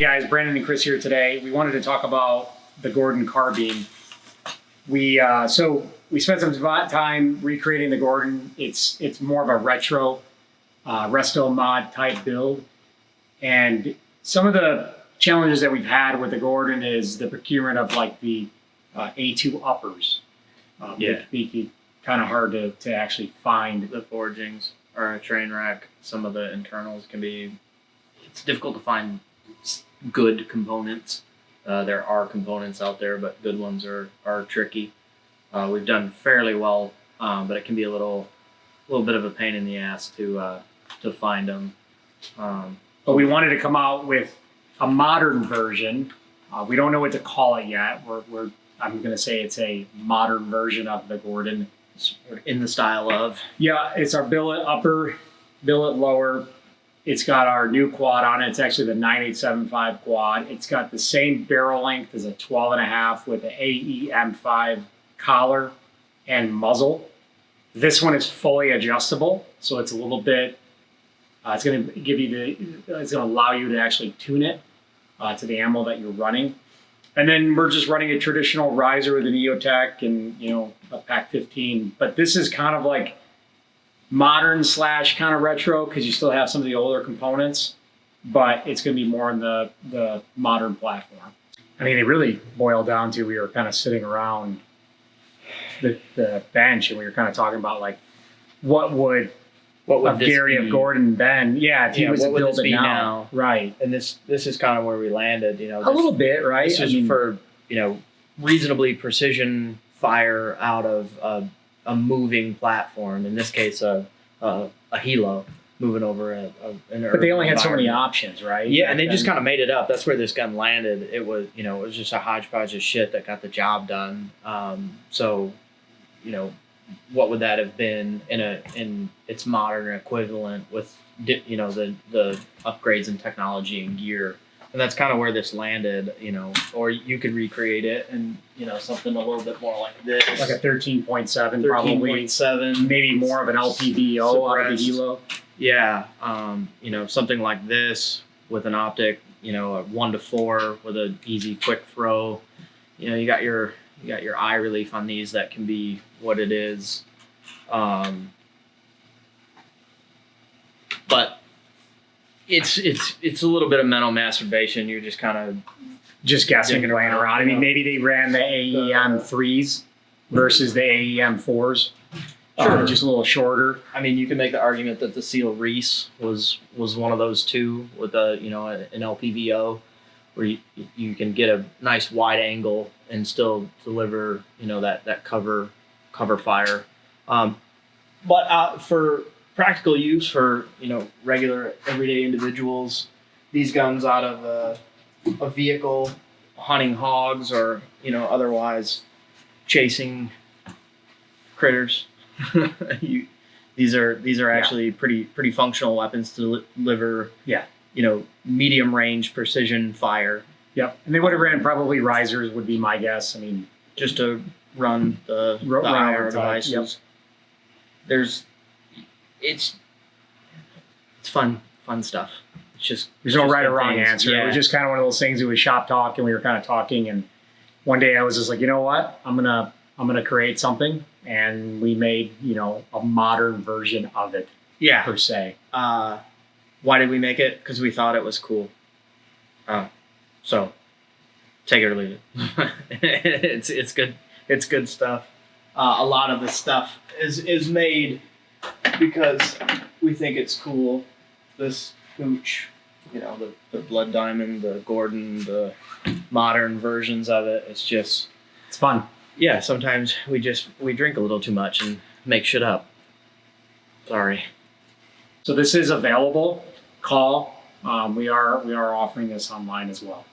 guys, Brandon and Chris here today. We wanted to talk about the Gordon Carbine. We spent some time recreating the Gordon. It's more of a retro resto mod type build, and some of the challenges that we've had with the Gordon is the procurement of like the A2 uppers. It can be kind of hard to actually find. The forgings are a train wreck. Some of the internals can be. It's difficult to find good components. There are components out there, but good ones are tricky. We've done fairly well, but it can be a little bit of a pain in the ass to find them. But we wanted to come out with a modern version. We don't know what to call it yet. I'm going to say it's a modern version of the Gordon. It's in the style of. Yeah, it's our billet upper, billet lower. It's got our new quad on it. It's actually the 9875 quad. It's got the same barrel length as a 12.5 with the AEM5 collar and muzzle. This one is fully adjustable, so it's a little bit. It's going to give you it's going to allow you to actually tune it to the ammo that you're running. And then we're just running a traditional riser with an EOTech and a Pac 15. But this is kind of like modern / kind of retro because you still have some of the older components, but it's going to be more in the modern platform. I mean, it really boiled down to we were kind of sitting around the bench and we were kind of talking about like what would Gary of Gordon been? Yeah, if he was to build it now, right? And this is kind of where we landed. A little bit, right? This is for reasonably precision fire out of a moving platform. In this case, a helo moving over an But they only had so many options, right? Yeah, and they just kind of made it up. That's where this gun landed. It was it was just a hodgepodge of shit that got the job done. What would that have been in its modern equivalent with the upgrades in technology and gear, and that's kind of where this landed. Or you could recreate it and something a little bit more like this, like a 13.7, probably 13.7, maybe more of an LPVO out of the helo. Yeah, something like this with an optic, a 1-4 with an easy quick throw. You got your eye relief on these that can be what it is. But it's a little bit of mental masturbation. You're just kind of just guessing and playing around. I mean, maybe they ran the AEM 3s versus the AEM 4s. Sure. Just a little shorter. I mean, you can make the argument that the Seal Reese was one of those two with an LPVO, where you can get a nice wide angle and still deliver that cover fire. But for practical use for regular everyday individuals, these guns out of a vehicle, hunting hogs or otherwise chasing critters. These are actually pretty functional weapons to deliver medium range precision fire. Yep, and they would have ran probably risers would be my guess. I mean, just to run the IR devices. Yep. It's fun stuff. It's just there's no right or wrong things. answer. Yeah. It was just kind of one of those things. It was shop talk, and we were kind of talking. And one day I was just like, you know what, I'm gonna create something, and we made a modern version of it. Yeah, per se. Why did we make it? Because we thought it was cool. So take it or leave it. It's good. It's good stuff. A lot of the stuff is made because we think it's cool. This pooch, the Blood Diamond, the Gordon, the modern versions of it. It's fun. Yeah, sometimes we drink a little too much and make shit up. Sorry. So this is available. Call. We are offering this online as well.